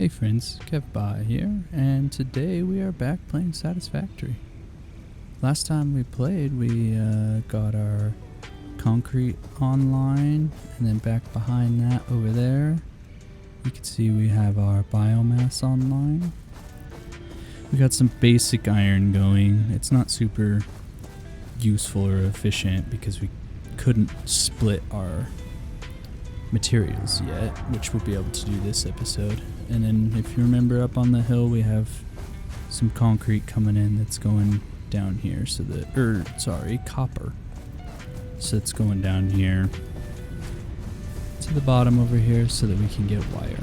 Hey friends, KevBot here, and today we are back playing Satisfactory. Last time we played, we got our concrete online, and then back behind that over there, you can see we have our biomass online. We got some basic iron going. It's not super useful or efficient because we couldn't split our materials yet, which we'll be able to do this episode. And then if you remember up on the hill, we have some concrete coming in that's going down here, so that, copper. So it's going down here to the bottom over here so that we can get wire.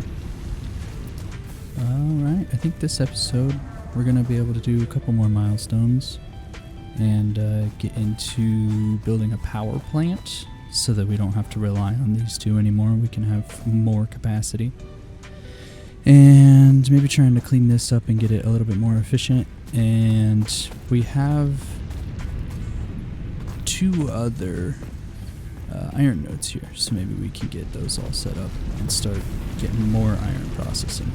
Alright, I think this episode we're going to be able to do a couple more milestones and get into building a power plant so that we don't have to rely on these two anymore. We can have more capacity. And maybe trying to clean this up and get it a little bit more efficient. And we have two other iron nodes here, so maybe we can get those all set up and start getting more iron processing.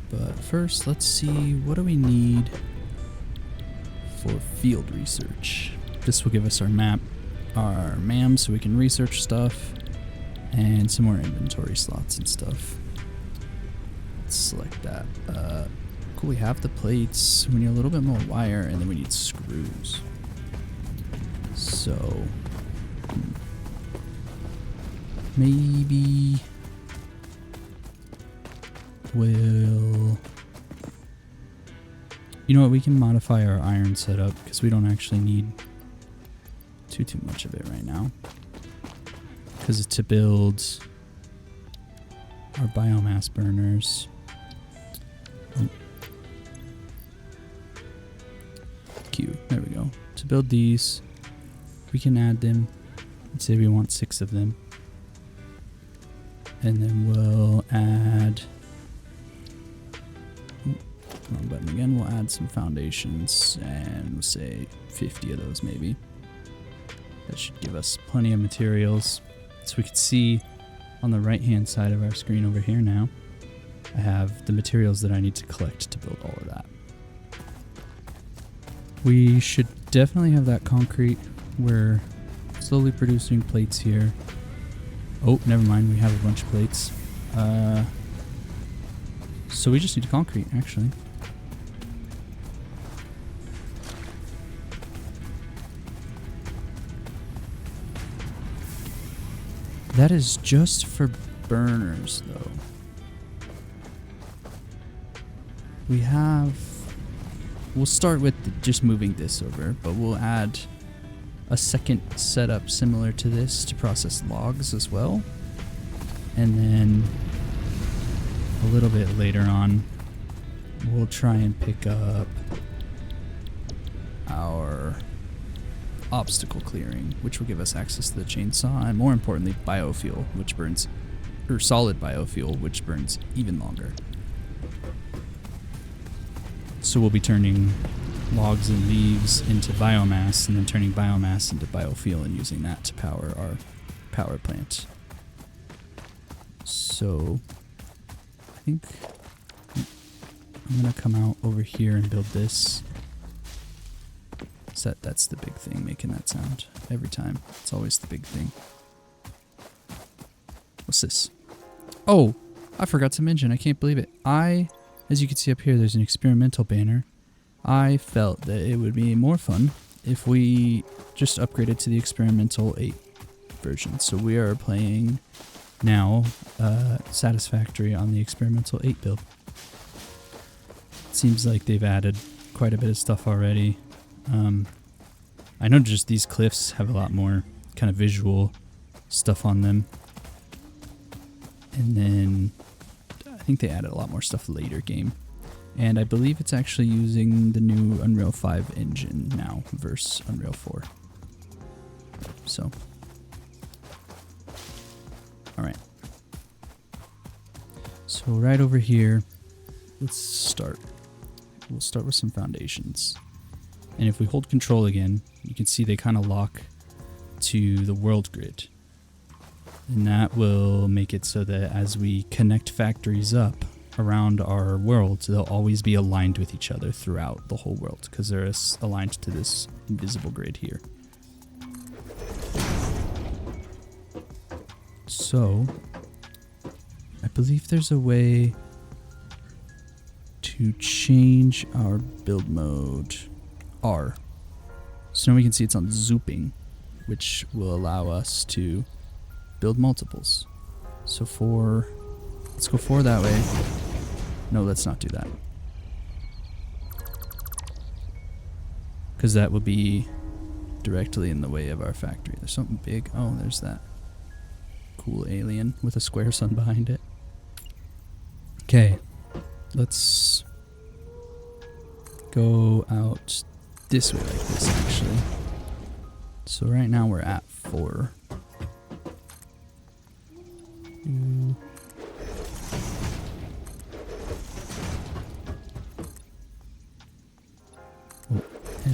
But first, let's see, what do we need for field research? This will give us our map, our M.A.M, so we can research stuff, and some more inventory slots and stuff. Let's select that. Cool, we have the plates. We need a little bit more wire, and then we need screws. So, maybe we'll... You know what, we can modify our iron setup because we don't actually need too much of it right now. Because it's to build our biomass burners. Oh. Q, there we go. To build these, we can add them. Let's say we want 6 of them. And then we'll add... wrong button again. We'll add some foundations and we'll say 50 of those maybe. That should give us plenty of materials. So we can see on the right hand side of our screen over here now, I have the materials that I need to collect to build all of that. We should definitely have that concrete. We're slowly producing plates here. Oh, never mind, we have a bunch of plates. So we just need concrete, actually. That is just for burners, though. We'll start with just moving this over, but we'll add a second setup similar to this to process logs as well. And then a little bit later on, we'll try and pick up our obstacle clearing, which will give us access to the chainsaw, and more importantly, biofuel, which burns, or solid biofuel, which burns even longer. So we'll be turning logs and leaves into biomass, and then turning biomass into biofuel and using that to power our power plant. So I think I'm gonna come out over here and build this. That's the big thing, making that sound every time. It's always the big thing. What's this? Oh, I forgot to mention, I can't believe it. As you can see up here, there's an experimental banner. I felt that it would be more fun if we just upgraded to the experimental 8 version. So we are playing now Satisfactory on the experimental 8 build. It seems like they've added quite a bit of stuff already. I know just these cliffs have a lot more kind of visual stuff on them. And then I think they added a lot more stuff later game. And I believe it's actually using the new Unreal 5 engine now versus Unreal 4. So, alright. So right over here, let's start. We'll start with some foundations. And if we hold control again, you can see they kind of lock to the world grid. And that will make it so that as we connect factories up around our world, they'll always be aligned with each other throughout the whole world because they're aligned to this invisible grid here. So, I believe there's a way to change our build mode R. So now we can see it's on zooping, which will allow us to build multiples. So let's go 4 that way. No, let's not do that. Because that will be directly in the way of our factory. There's something big. Oh, there's that cool alien with a square sun behind it. Okay, let's go out this way like this actually. So right now we're at 4. And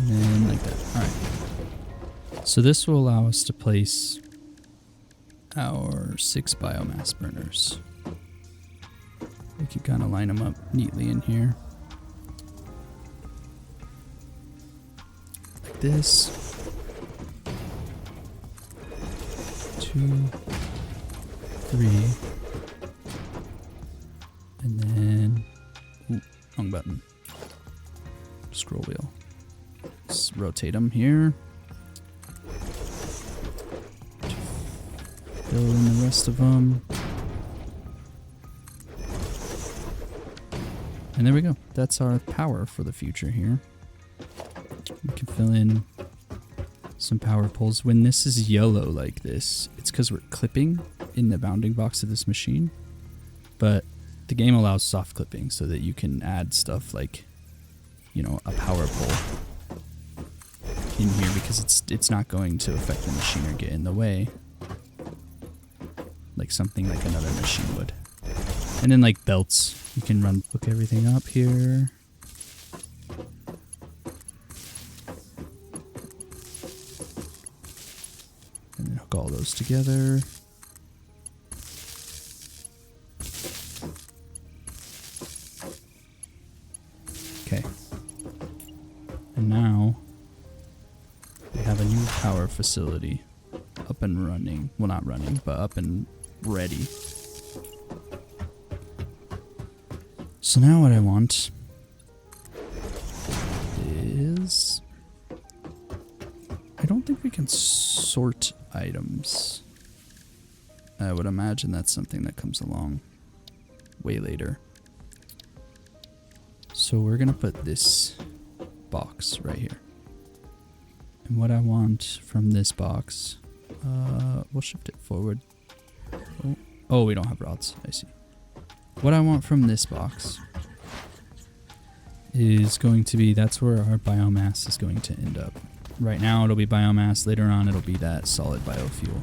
then like that. Alright. So this will allow us to place our 6 biomass burners. We can kind of line them up neatly in here. Like this. 2, 3. And then... Ooh, wrong button. Scroll wheel. Let's rotate them here. Fill in the rest of them. And there we go. That's our power for the future here. We can fill in some power poles. When this is yellow like this, it's because we're clipping in the bounding box of this machine. But the game allows soft clipping so that you can add stuff like, you know, a power pole in here because it's not going to affect the machine or get in the way like something like another machine would. And then like belts, you can hook everything up here. And then hook all those together. Okay. And now we have a new power facility up and running. Well, not running, but up and ready. So now what I want is... I don't think we can sort items. I would imagine that's something that comes along way later. So we're gonna put this box right here. And what I want from this box, we'll shift it forward. Oh, we don't have rods, I see. What I want from this box is going to be, that's where our biomass is going to end up. Right now it'll be biomass, later on it'll be that solid biofuel.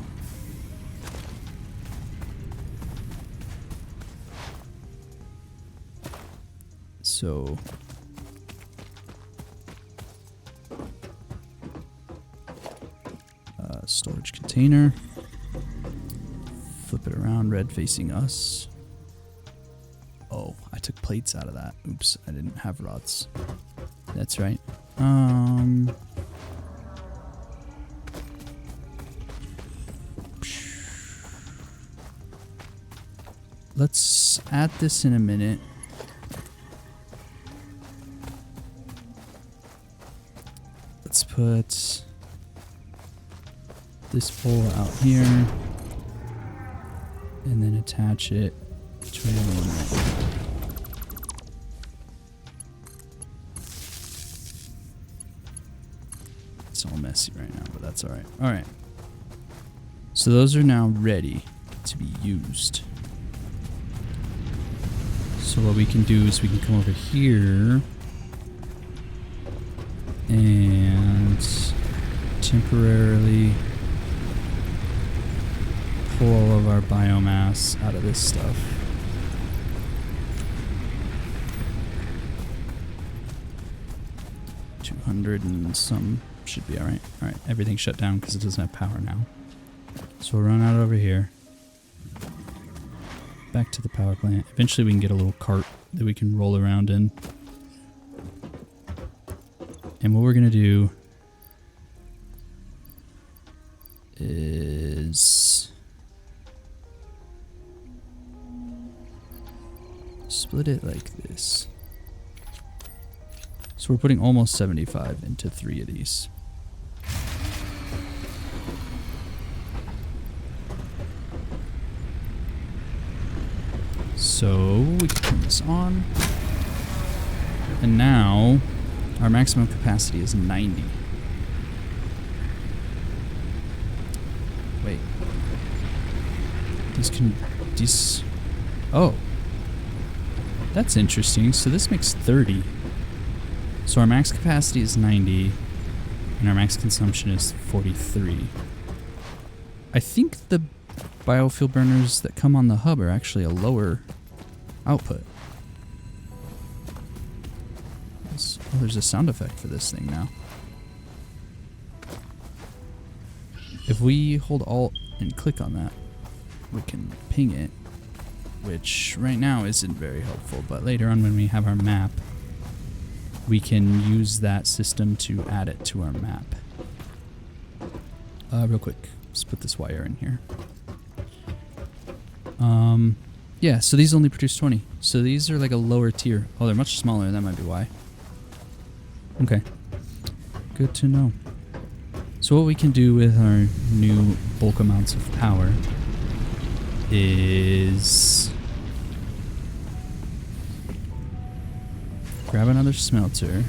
So storage container, flip it around, red facing us. Oh, I took plates out of that. Oops, I didn't have rods. That's right. Let's add this in a minute. Let's put this pole out here and then attach it to another one right here. It's all messy right now, but that's alright. Alright. So those are now ready to be used. So what we can do is we can come over here and temporarily pull all of our biomass out of this stuff. $200 and some should be alright. Alright, everything's shut down because it doesn't have power now. So we'll run out over here. back to the power plant. Eventually we can get a little cart that we can roll around in. And what we're going to do is split it like this. So we're putting almost 75 into 3 of these. So we can turn this on. And now our maximum capacity is 90. Wait. Oh. That's interesting. So this makes 30. So our max capacity is 90, and our max consumption is 43. I think the biofuel burners that come on the hub are actually a lower output. Oh, there's a sound effect for this thing now. If we hold Alt and click on that, we can ping it, which right now isn't very helpful, but later on when we have our map, we can use that system to add it to our map. Real quick, let's put this wire in here. Yeah, so these only produce 20. So these are like a lower tier. Oh, they're much smaller, that might be why. Okay, good to know. So what we can do with our new bulk amounts of power is grab another smelter.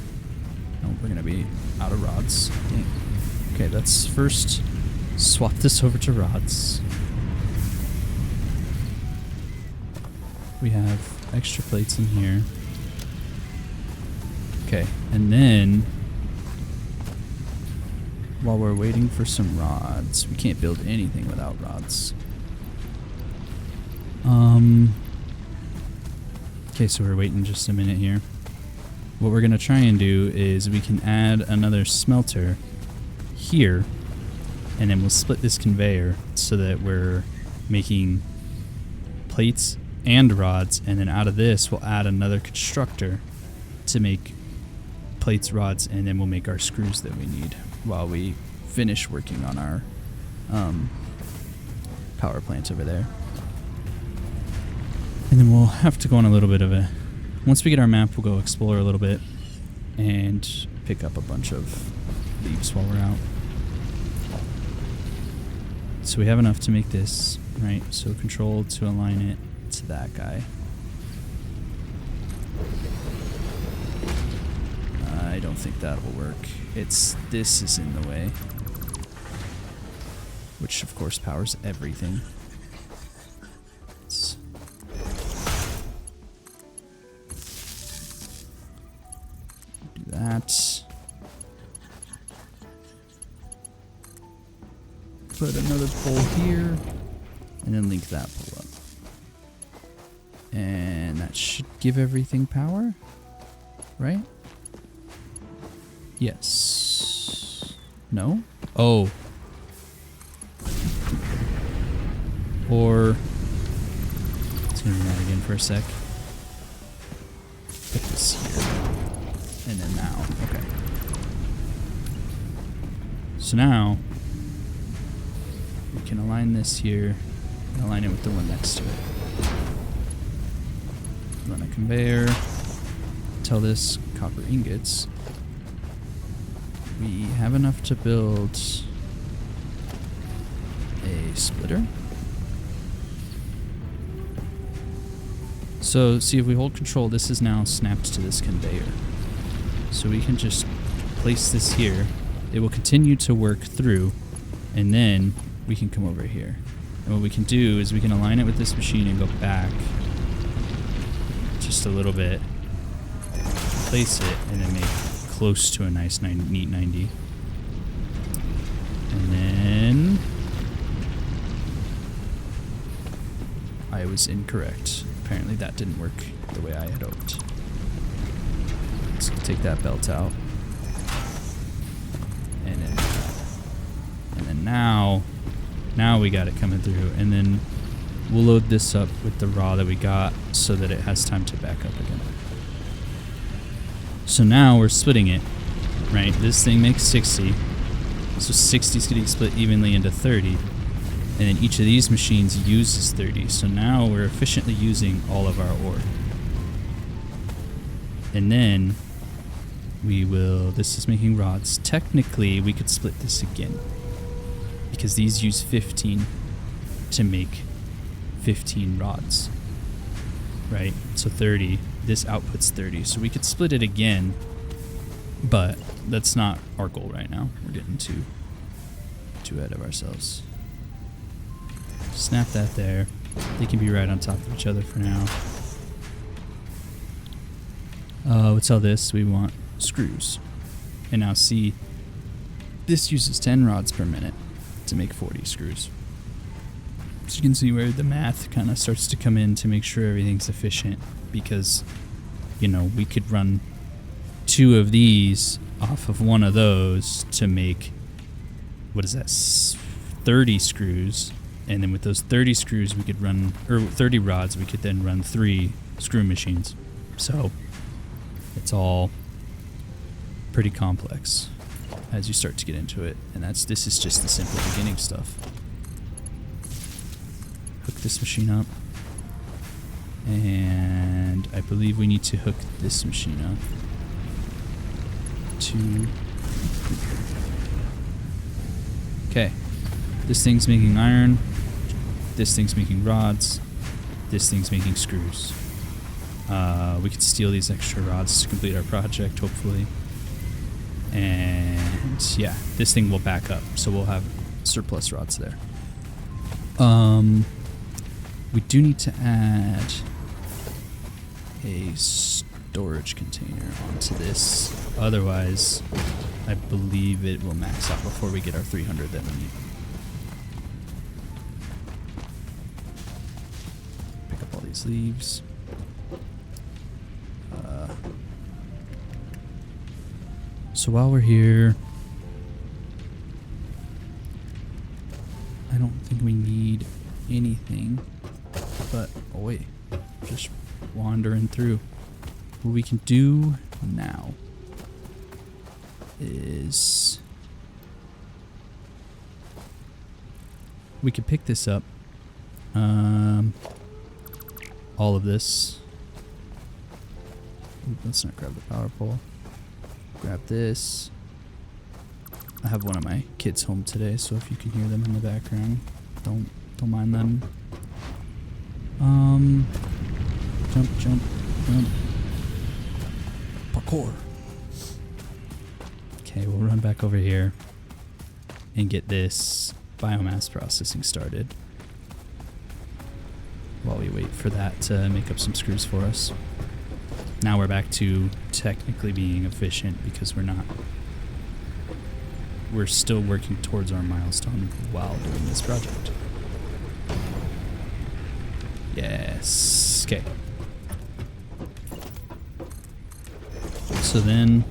Oh, we're gonna be out of rods. Dang. Okay, let's first swap this over to rods. We have extra plates in here. Okay, and then while we're waiting for some rods, we can't build anything without rods. Okay, so we're waiting just a minute here. What we're gonna try and do is we can add another smelter here, and then we'll split this conveyor so that we're making plates and rods, and then out of this we'll add another constructor to make plates, rods, and then we'll make our screws that we need while we finish working on our power plant over there. And then we'll have to go on a little bit of a... Once we get our map, we'll go explore a little bit and pick up a bunch of leaves while we're out. So we have enough to make this, right? So control to align it to that guy. I don't think that will work. This is in the way. Which of course powers everything. Let's do that. Put another pole here, and then link that pole up. And that should give everything power, right? Yes. No? Oh. Or... Let's do that again for a sec. Put this here. And then now. Okay. So now... we can align this here and align it with the one next to it. Run a conveyor. Tell this copper ingots. We have enough to build a splitter. So see, if we hold control, this is now snapped to this conveyor. So we can just place this here. It will continue to work through, and then we can come over here. And what we can do is we can align it with this machine and go back just a little bit, place it, and then make close to a nice neat 90. And then I was incorrect. Apparently that didn't work the way I had hoped. Let's take that belt out. And then now we got it coming through. And then we'll load this up with the raw that we got so that it has time to back up again. So now we're splitting it, right? This thing makes 60. So 60 is getting split evenly into 30. And then each of these machines uses 30. So now we're efficiently using all of our ore. And then we will, this is making rods. Technically, we could split this again, because these use 15 to make 15 rods, right? So 30, this outputs 30. So we could split it again, but that's not our goal right now. We're getting too ahead of ourselves. Snap that there. They can be right on top of each other for now. Let's tell this we want screws. And now see, this uses 10 rods per minute to make 40 screws. So you can see where the math kind of starts to come in to make sure everything's efficient, because, you know, we could run 2 of these off of one of those to make, what is that, 30 screws. And then with those 30 screws, we could run, or 30 rods, we could then run 3 screw machines. So it's all pretty complex as you start to get into it. And this is just the simple beginning stuff. Hook this machine up. And I believe we need to hook this machine up to... Okay. This thing's making iron. This thing's making rods. This thing's making screws. We could steal these extra rods to complete our project, hopefully. And yeah, this thing will back up, so we'll have surplus rods there. We do need to add a storage container onto this. Otherwise, I believe it will max out before we get our 300 that we need. Pick up all these leaves. So while we're here, I don't think we need anything, but oh wait, just wandering through. What we can do now is we can pick this up, all of this. Ooh, let's not grab the power pole. Grab this. I have one of my kids home today, so if you can hear them in the background, don't mind them. Jump. Parkour. Okay, we'll run back over here and get this biomass processing started while we wait for that to make up some screws for us. Now we're back to technically being efficient because we're still working towards our milestone while doing this project. Yes. Okay. So then,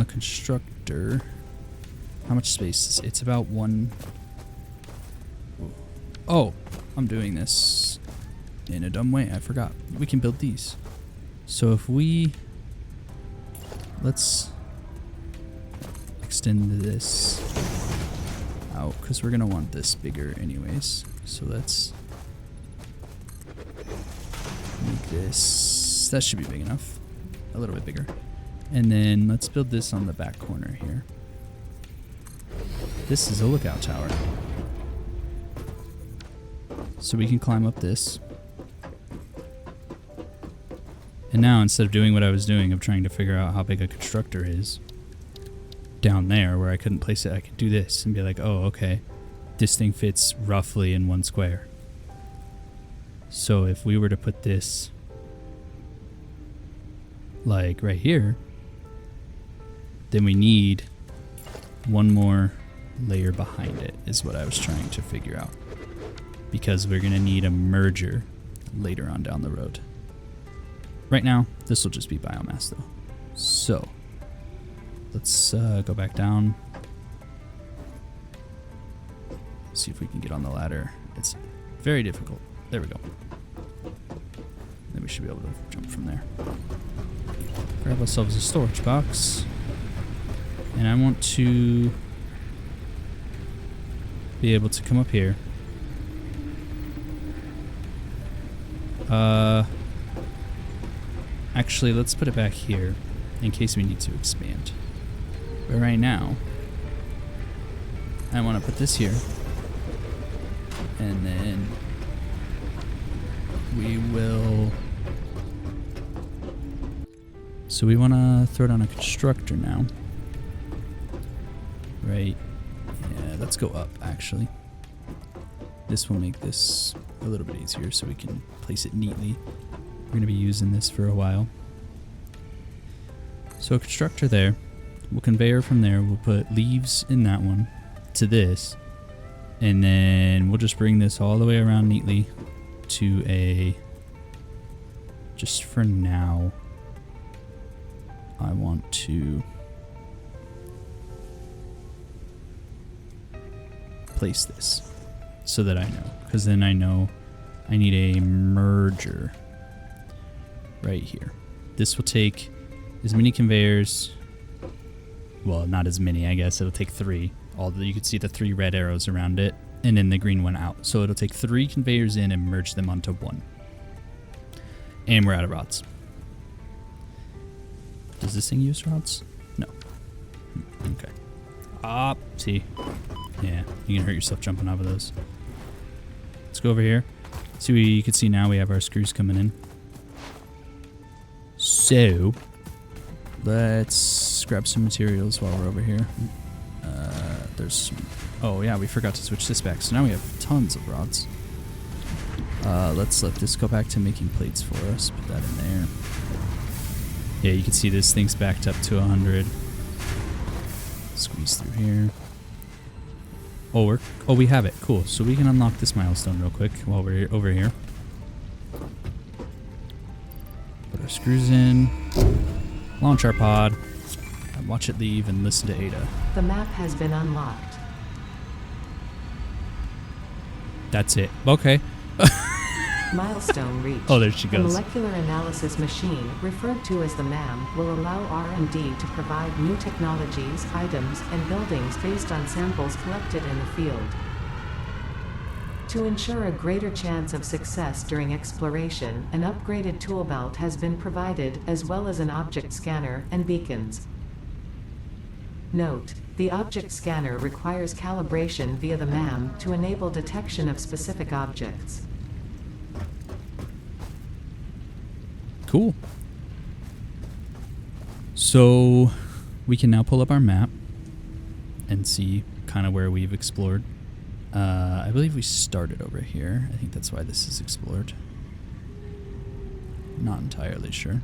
constructor. How much space is it? It's about 1. Oh, I'm doing this in a dumb way. I forgot. We can build these. So if let's extend this out because we're gonna want this bigger anyways. So let's make this, that should be big enough, a little bit bigger. And then let's build this on the back corner here. This is a lookout tower, so we can climb up this. And now, instead of doing what I was doing of trying to figure out how big a constructor is down there where I couldn't place it, I could do this and be like, oh, okay, this thing fits roughly in 1 square. So if we were to put this like right here, then we need 1 more layer behind it is what I was trying to figure out, because we're gonna need a merger later on down the road. Right now, this will just be biomass though. So let's go back down. See if we can get on the ladder. It's very difficult. There we go. Then we should be able to jump from there. Grab ourselves a storage box. And I want to be able to come up here. Actually, let's put it back here in case we need to expand. But right now, I want to put this here. And then we will... So we want to throw down a constructor now. Right. Yeah, let's go up, actually. This will make this a little bit easier so we can place it neatly. We're going to be using this for a while. So a constructor there. We'll conveyor from there. We'll put leaves in that one to this. And then we'll just bring this all the way around neatly to a... Just for now, I want to place this so that I know. Because then I know I need a merger right here. This will take as many conveyors. Well, not as many, I guess. It'll take 3. You can see the 3 red arrows around it, and then the green one out. So it'll take 3 conveyors in and merge them onto 1. And we're out of rods. Does this thing use rods? No. Okay. Ah, see. Yeah, you can hurt yourself jumping off of those. Let's go over here. See, you can see now we have our screws coming in. So, let's grab some materials while we're over here. There's some... Oh yeah, we forgot to switch this back. So now we have tons of rods. Let's let this go back to making plates for us. Put that in there. Yeah, you can see this thing's backed up to 100. Squeeze through here. Oh, we have it. Cool. So we can unlock this milestone real quick while we're over here. Put our screws in. Launch our pod. Watch it leave and listen to Ada. The map has been unlocked. That's it. Okay. Milestone reached. Oh, there she The goes. molecular analysis machine, referred to as the M.A.M, will allow R&D to provide new technologies, items, and buildings based on samples collected in the field. To ensure a greater chance of success during exploration, an upgraded tool belt has been provided, as well as an object scanner and beacons. Note: the object scanner requires calibration via the M.A.M to enable detection of specific objects. Cool. So we can now pull up our map and see kind of where we've explored. I believe we started over here. I think that's why this is explored. Not entirely sure.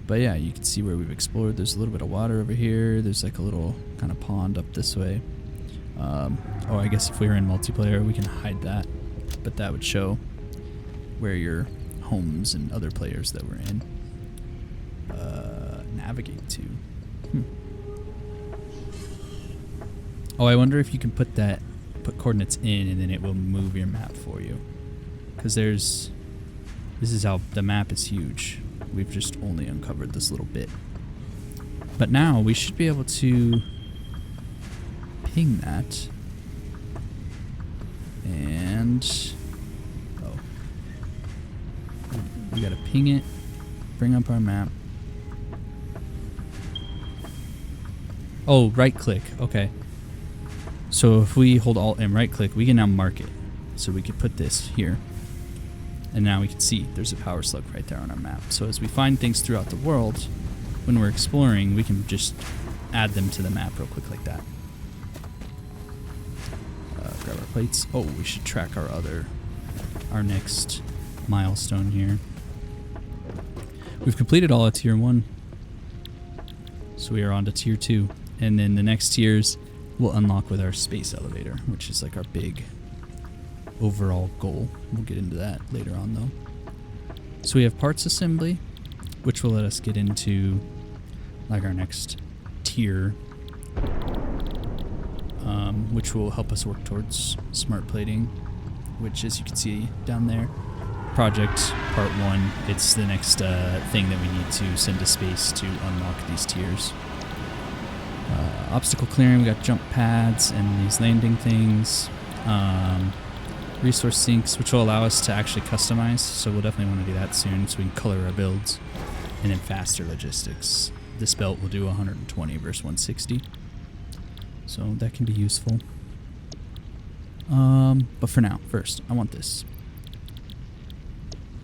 But yeah, you can see where we've explored. There's a little bit of water over here. There's like a little kind of pond up this way. Oh, I guess if we were in multiplayer, we can hide that. But that would show where your homes and other players that we're in navigate to. Oh, I wonder if you can put coordinates in and then it will move your map for you. Because this is how the map is huge. We've just only uncovered this little bit. But now we should be able to ping that. And we gotta ping it, bring up our map. Oh, right click, okay. So if we hold Alt and right click, we can now mark it. So we could put this here. And now we can see there's a power slug right there on our map. So as we find things throughout the world, when we're exploring, we can just add them to the map real quick like that. Grab our plates. Oh, we should track our next milestone here. We've completed all of tier 1. So we are on to tier 2. And then the next tiers we'll unlock with our space elevator, which is like our big overall goal. We'll get into that later on though. So we have parts assembly, which will let us get into like our next tier. which will help us work towards smart plating, which, as you can see down there, project part 1, it's the next thing that we need to send to space to unlock these tiers. Obstacle clearing, we got jump pads and these landing things. Resource sinks, which will allow us to actually customize, so we'll definitely want to do that soon so we can color our builds. And then faster logistics. This belt will do 120 versus 160, so that can be useful. But for now, first, I want this.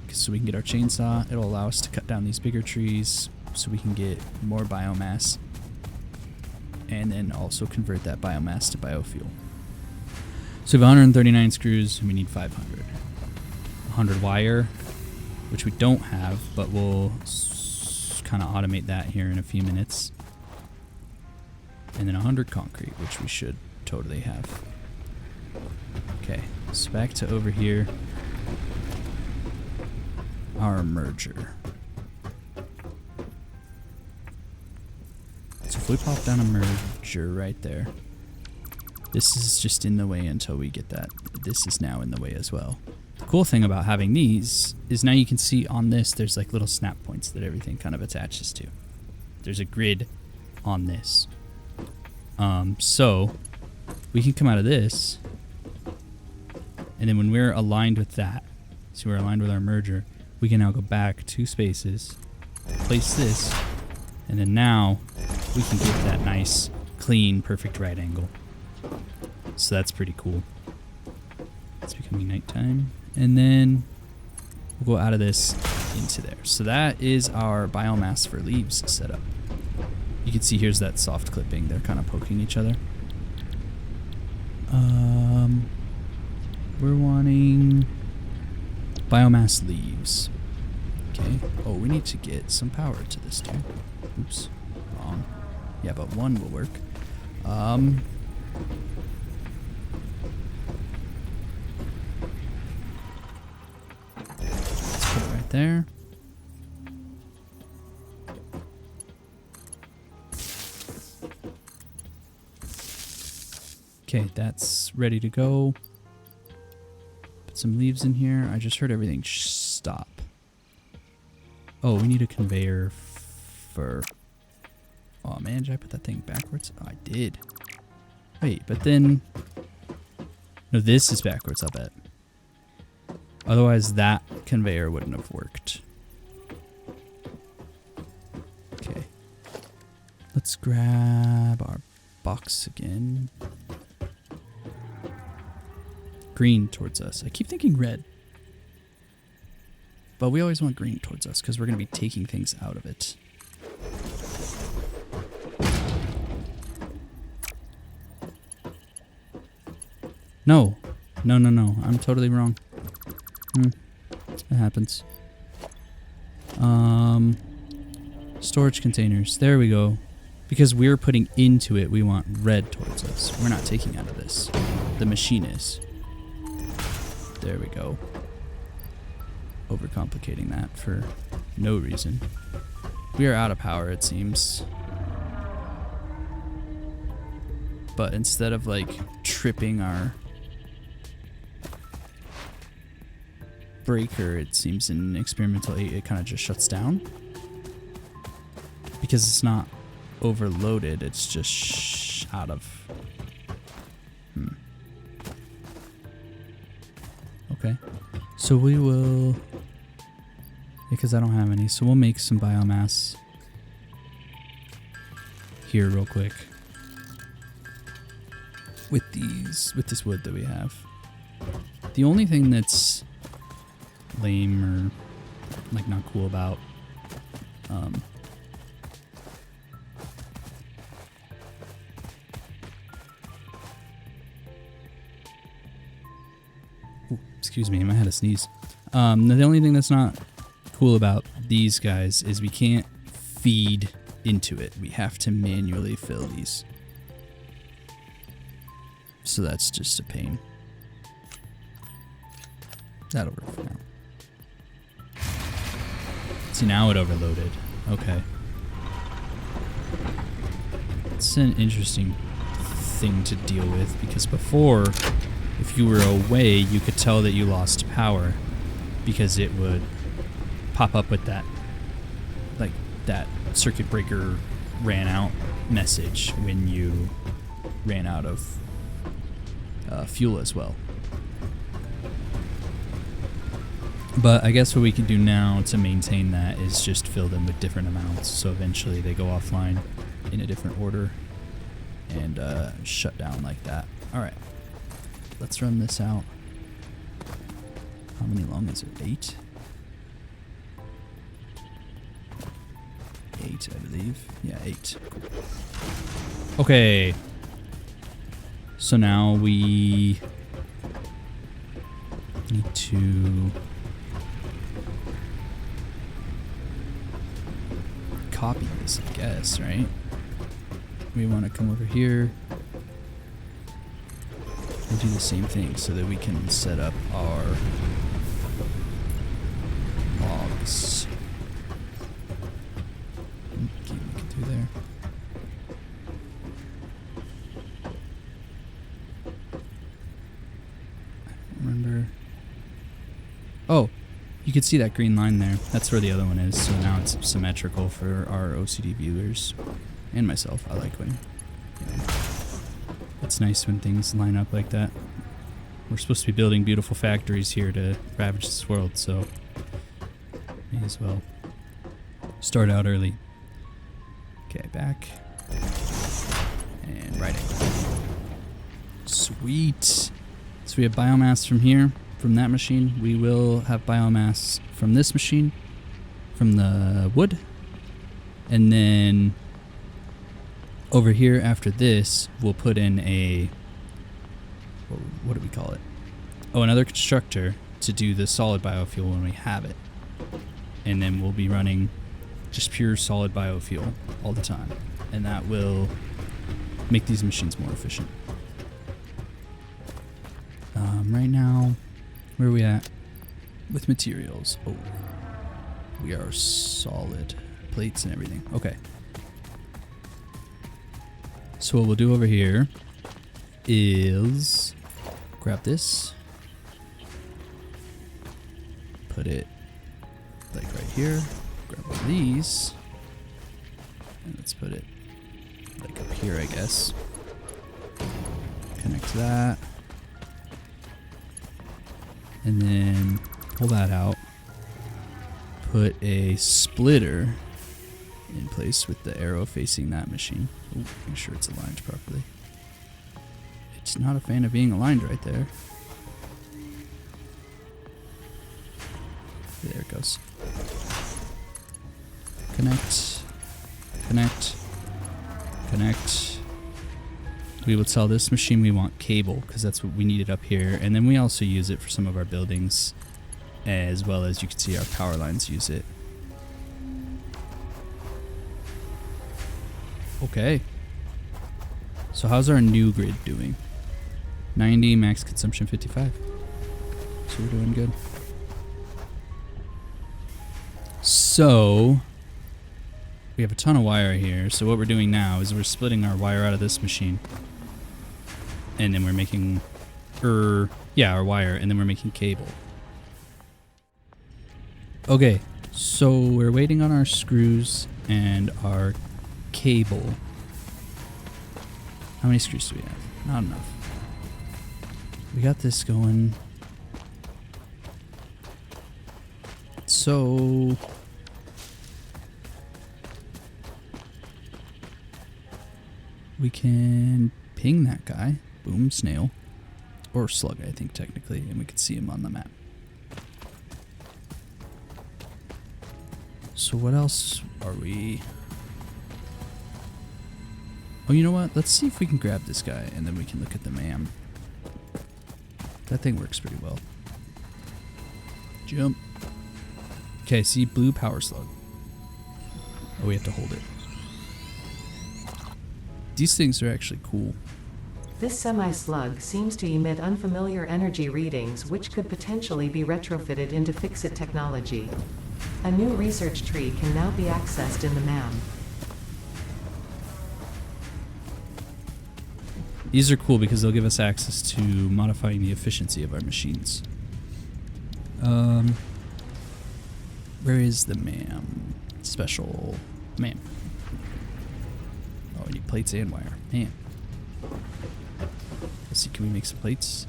So we can get our chainsaw. It'll allow us to cut down these bigger trees so we can get more biomass. And then also convert that biomass to biofuel. So we have 139 screws and we need 500. 100 wire, which we don't have, but we'll kind of automate that here in a few minutes. And then 100 concrete, which we should totally have. Okay, so back to over here. Our merger. So if we pop down a merger right there, this is just in the way until we get that. This is now in the way as well. The cool thing about having these is now you can see on this, there's like little snap points that everything kind of attaches to. There's a grid on this. So we can come out of this, and then when we're aligned with that, so we're aligned with our merger, we can now go back 2 spaces, place this, and then now we can get that nice, clean, perfect right angle. So that's pretty cool. It's becoming nighttime. And then we'll go out of this into there. So that is our biomass for leaves set up. You can see here's that soft clipping. They're kind of poking each other. We're wanting biomass leaves. Okay. Oh, we need to get some power to this too. Oops. Wrong. Yeah, but 1 will work. Let's put it right there. Okay, that's ready to go. Put some leaves in here. I just heard everything stop. Oh, we need a conveyor for... Oh man, did I put that thing backwards? Oh, I did. Wait, but then... No, this is backwards, I'll bet. Otherwise, that conveyor wouldn't have worked. Okay. Let's grab our box again. Green towards us. I keep thinking red. But we always want green towards us because we're going to be taking things out of it. No. No, no, no. I'm totally wrong. It happens. Storage containers. There we go. Because we're putting into it, we want red towards us. We're not taking out of this. The machine is. There we go. Overcomplicating that for no reason. We are out of power, it seems. But instead of like tripping our breaker, it seems in experimental 8 it kind of just shuts down. Because it's not overloaded, it's just out of... Okay. So we will... Because I don't have any, so we'll make some biomass here real quick. With this wood that we have. The only thing that's lame or like not cool about excuse me, I had a sneeze. The only thing that's not cool about these guys is we can't feed into it. We have to manually fill these. So that's just a pain. That'll work for now. See, now it overloaded. Okay. It's an interesting thing to deal with, because before, if you were away, you could tell that you lost power because it would pop up with that, like, that circuit breaker ran out message when you ran out of fuel as well. But I guess what we can do now to maintain that is just fill them with different amounts, so eventually they go offline in a different order and shut down like that. Alright, let's run this out. How many long is it? 8? 8, I believe. Yeah, 8. Okay. So now we need to copy this, I guess, right? We want to come over here and do the same thing so that we can set up our logs. Can't make it through there. I don't remember. Oh, you can see that green line there. That's where the other one is. So now it's symmetrical for our OCD viewers and myself. I like when, you know, it's nice when things line up like that. We're supposed to be building beautiful factories here to ravage this world, so may as well start out early. Okay, back and right angle. Sweet. So we have biomass from here. From that machine, we will have biomass from this machine, from the wood, and then over here after this, we'll put in a, what do we call it? Oh, another constructor to do the solid biofuel when we have it. And then we'll be running just pure solid biofuel all the time. And that will make these machines more efficient. Right now, where are we at with materials? Oh, we are solid plates and everything. Okay. So what we'll do over here is grab this, put it like right here, grab one of these, and let's put it like up here, I guess. Connect that. And then pull that out. Put a splitter in place with the arrow facing that machine. Ooh, make sure it's aligned properly. It's not a fan of being aligned right there. There it goes. Connect. Connect. Connect. We will tell this machine we want cable because that's what we needed up here, and then we also use it for some of our buildings, as well as you can see our power lines use it. Okay. So how's our new grid doing? 90, max consumption 55. So we're doing good. So we have a ton of wire here. So what we're doing now is we're splitting our wire out of this machine. And then we're making, our wire, and then we're making cable. Okay, so we're waiting on our screws and our cable. How many screws do we have? Not enough. We got this going. So we can ping that guy. Boom, snail. Or slug, I think, technically, and we can see him on the map. So what else are we... Oh, you know what? Let's see if we can grab this guy, and then we can look at the M.A.M. That thing works pretty well. Jump. Okay, see, blue power slug. Oh, we have to hold it. These things are actually cool. This semi-slug seems to emit unfamiliar energy readings which could potentially be retrofitted into fix-it technology. A new research tree can now be accessed in the M.A.M. These are cool because they'll give us access to modifying the efficiency of our machines. Where is the M.A.M? Special M.A.M. Oh, we need plates and wire. Man. Let's see, can we make some plates?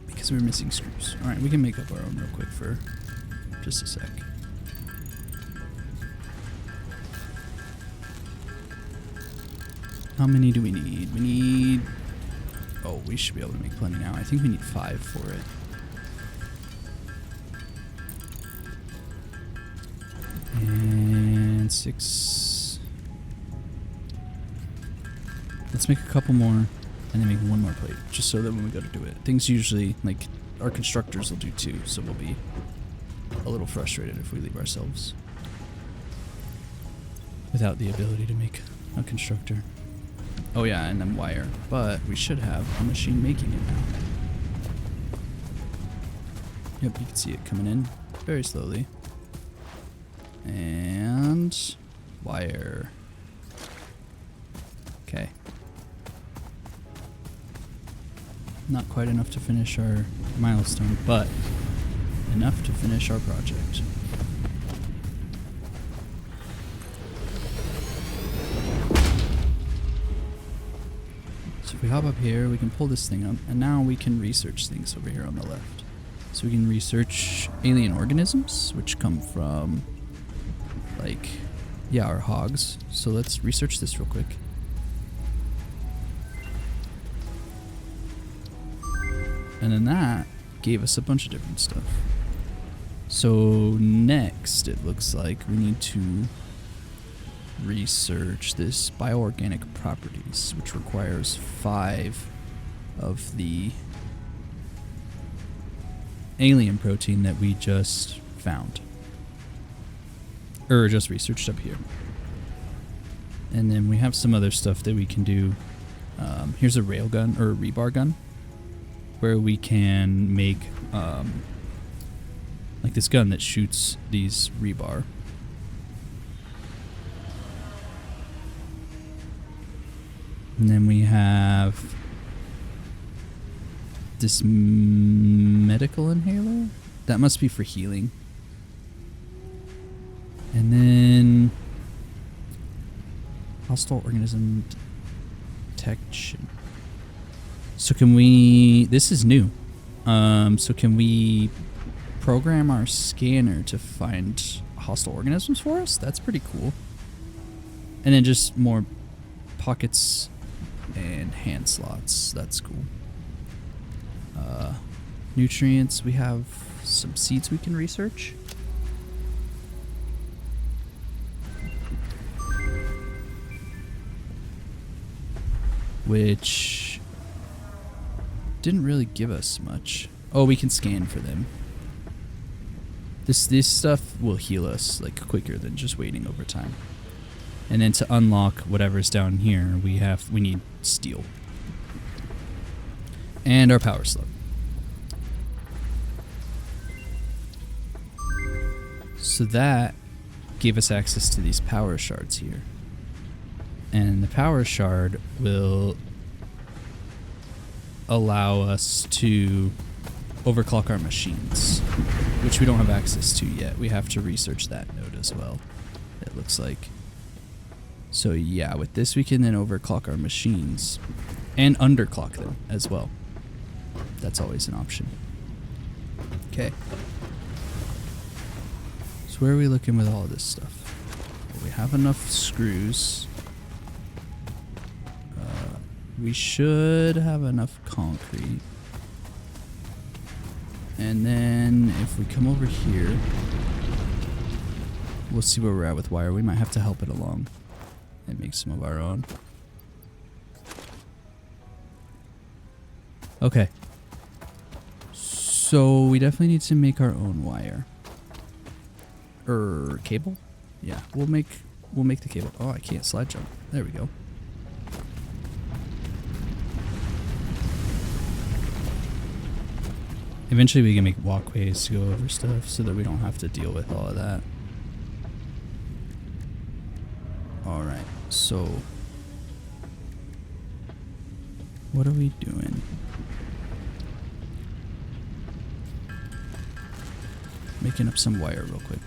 Because we're missing screws. Alright, we can make up our own real quick for just a sec. How many do we need? We need... Oh, we should be able to make plenty now. I think we need 5 for it. And 6. Let's make a couple more and then make one more plate, just so that when we go to do it, things usually, like, our constructors will do too, so we'll be a little frustrated if we leave ourselves without the ability to make a constructor. Oh yeah, and then wire, but we should have a machine making it now. Yep, you can see it coming in very slowly. And wire. Okay. Not quite enough to finish our milestone, but enough to finish our project. So if we hop up here, we can pull this thing up, and now we can research things over here on the left. So we can research alien organisms, which come from, like, yeah, our hogs. So let's research this real quick. And then that gave us a bunch of different stuff. So next, it looks like we need to research this bioorganic properties, which requires 5 of the alien protein that we just found. Or just researched up here. And then we have some other stuff that we can do. Here's a rail gun, or a rebar gun, where we can make like this gun that shoots these rebar. And then we have this medical inhaler. That must be for healing. And then hostile organism detection. So can we, this is new. So can we program our scanner to find hostile organisms for us? That's pretty cool. And then just more pockets and hand slots. That's cool. Nutrients. We have some seeds we can research. Which didn't really give us much. Oh, we can scan for them. This stuff will heal us like quicker than just waiting over time. And then to unlock whatever's down here, we need steel. And our power slug. So that gave us access to these power shards here. And the power shard will allow us to overclock our machines, which we don't have access to yet. We have to research that node as well, it looks like. So yeah, with this we can then overclock our machines and underclock them as well. That's always an option. Okay. So where are we looking with all of this stuff? Well, we have enough screws. We should have enough concrete. And then if we come over here, we'll see where we're at with wire. We might have to help it along and make some of our own. Okay. So we definitely need to make our own wire. Cable? Yeah, we'll make the cable. Oh, I can't slide jump. There we go. Eventually we can make walkways to go over stuff so that we don't have to deal with all of that. Alright, so What are we doing? Making up some wire real quick.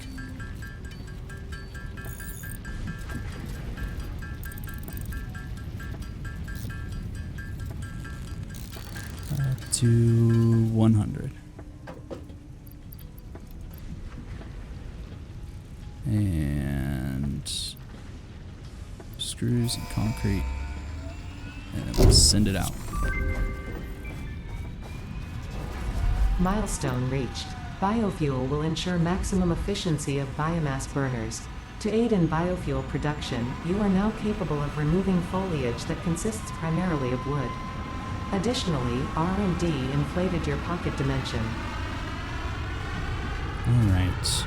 To 100. And screws and concrete. And then we'll send it out. Milestone reached. Biofuel will ensure maximum efficiency of biomass burners. To aid in biofuel production, you are now capable of removing foliage that consists primarily of wood. Additionally, R&D inflated your pocket dimension. Alright.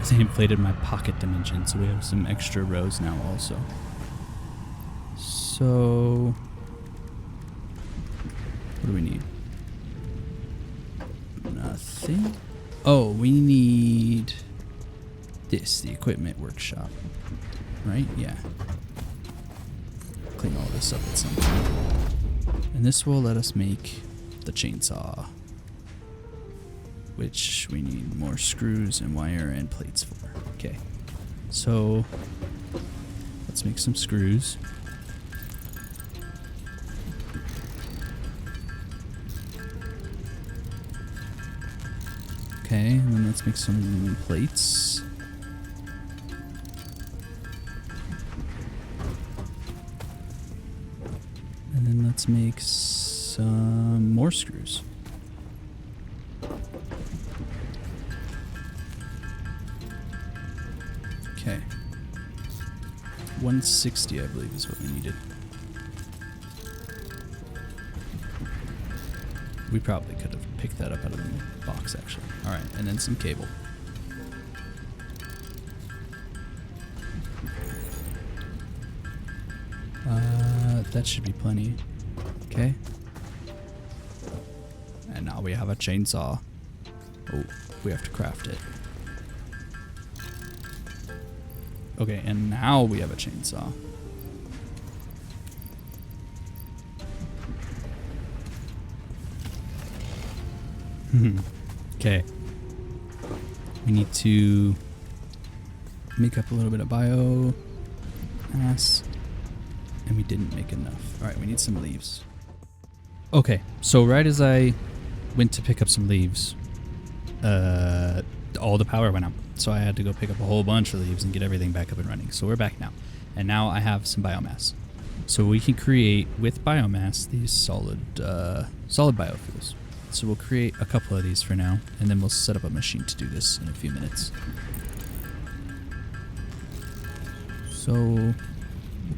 They inflated my pocket dimension, so we have some extra rows now also. So... what do we need? Nothing. Oh, we need this, the equipment workshop. Right? Yeah. Clean all this up at some point. And this will let us make the chainsaw, which we need more screws and wire and plates for. Okay. So let's make some screws. Okay, and then let's make some plates. And then let's make some more screws. Okay. 160, I believe, is what we needed. We probably could have picked that up out of the box, actually. Alright, and then some cable. That should be plenty. Okay. And now we have a chainsaw. Oh, we have to craft it. Okay, and now we have a chainsaw. Okay. We need to make up a little bit of biomass. And we didn't make enough. Alright, we need some leaves. Okay, so right as I went to pick up some leaves, all the power went out. So I had to go pick up a whole bunch of leaves and get everything back up and running. So we're back now. And now I have some biomass. So we can create, with biomass, these solid biofuels. So we'll create a couple of these for now, and then we'll set up a machine to do this in a few minutes. So we'll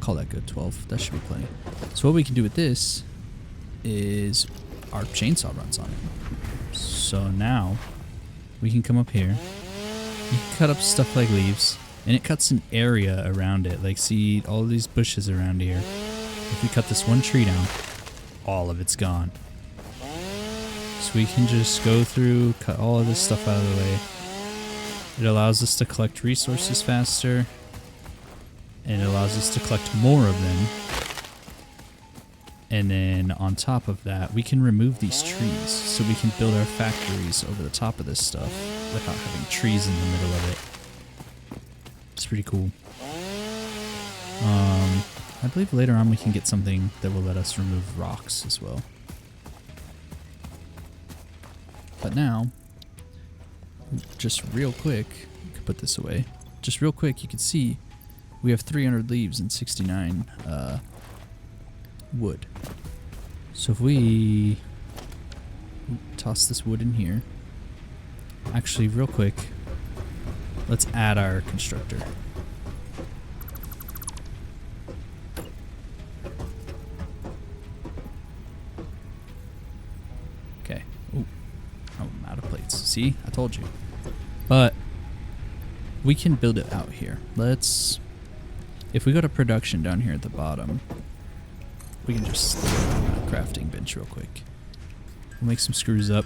call that good, 12. That should be plenty. So what we can do with this is our chainsaw runs on it. So now we can come up here. You can cut up stuff like leaves, and it cuts an area around it. Like, see all these bushes around here. If we cut this one tree down, all of it's gone. So we can just go through, cut all of this stuff out of the way. It allows us to collect resources faster, and it allows us to collect more of them. And then on top of that, we can remove these trees, so we can build our factories over the top of this stuff without having trees in the middle of it. It's pretty cool. I believe later on we can get something that will let us remove rocks as well. But now, just real quick, you can put this away. Just real quick, you can see we have 300 leaves and 69 wood. So if we toss this wood in here, actually real quick, let's add our constructor. Okay. Oh, I'm out of plates. See, I told you. But we can build it out here. Let's, if we go to production down here at the bottom, we can just on a crafting bench real quick. We'll make some screws up.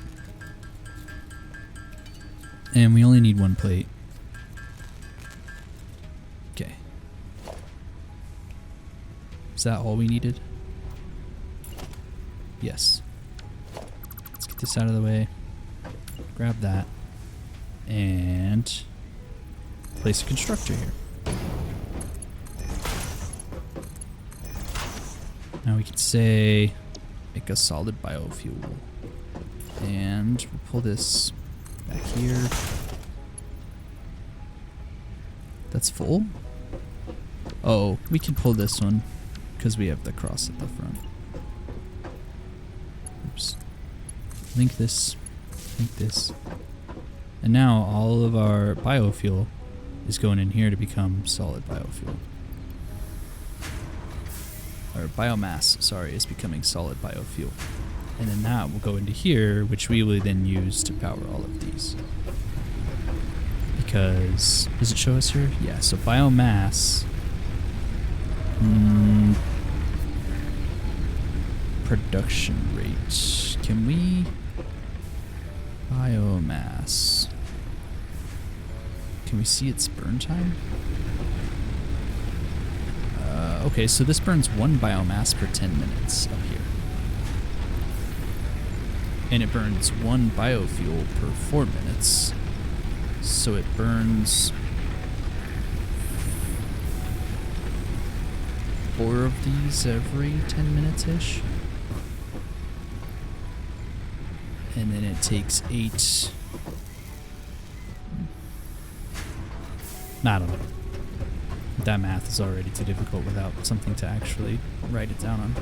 And we only need one plate. Okay. Is that all we needed? Yes. Let's get this out of the way. Grab that. And place a constructor here. Now we can say make a solid biofuel. And we'll pull this back here. That's full? Oh, we can pull this one because we have the cross at the front. Oops. Link this. Link this. And now all of our biofuel is going in here to become solid biofuel. Or biomass, sorry, is becoming solid biofuel. And then that will go into here, which we will then use to power all of these. Because, does it show us here? Yeah, so biomass. Production rate. Can we? Biomass. Can we see its burn time? Okay, so this burns 1 biomass per 10 minutes up here. And it burns 1 biofuel per 4 minutes. So it burns 4 of these every 10 minutes-ish. And then it takes 8. I don't know. That math is already too difficult without something to actually write it down on.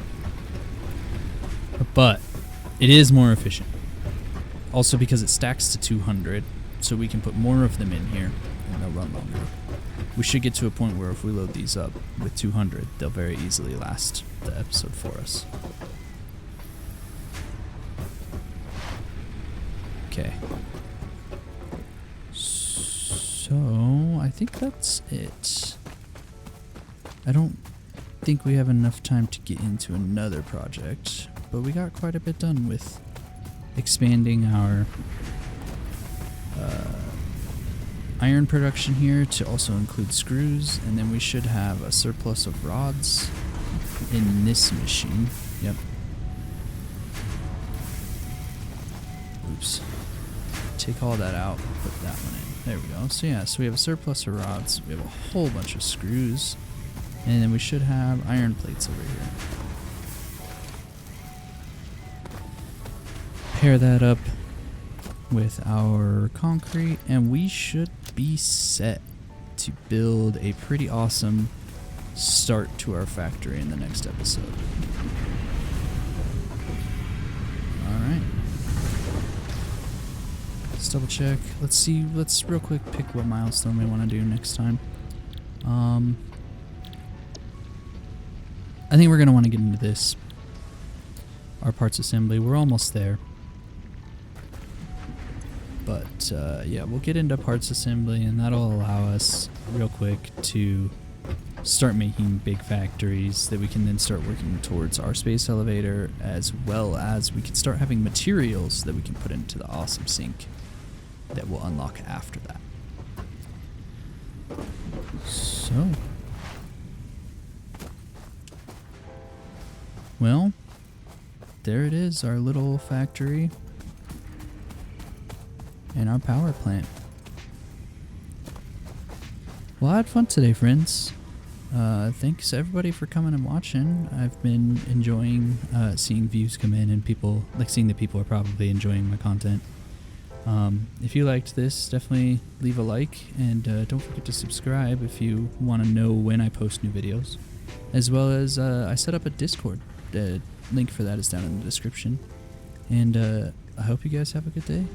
But it is more efficient. Also because it stacks to 200, so we can put more of them in here and they'll run longer. We should get to a point where if we load these up with 200, they'll very easily last the episode for us. Okay. So, I think that's it. I don't think we have enough time to get into another project, but we got quite a bit done with expanding our iron production here to also include screws, and then we should have a surplus of rods in this machine. Yep. Oops. Take all that out, put that one in. There we go. So yeah, so we have a surplus of rods, we have a whole bunch of screws, and then we should have iron plates over here. Pair that up with our concrete, and we should be set to build a pretty awesome start to our factory in the next episode. Alright. Let's double check. Let's see, let's real quick pick what milestone we want to do next time. I think we're going to want to get into this. Our parts assembly. We're almost there. But yeah, we'll get into parts assembly, and that'll allow us real quick to start making big factories that we can then start working towards our space elevator, as well as we can start having materials that we can put into the awesome sink that will unlock after that. So, well, there it is, our little factory and our power plant. Well, I had fun today, friends. Thanks everybody for coming and watching. I've been enjoying seeing views come in, and people, like, seeing that people are probably enjoying my content. If you liked this, definitely leave a like, and don't forget to subscribe if you want to know when I post new videos. As well as I set up a Discord. The link for that is down in the description. And I hope you guys have a good day.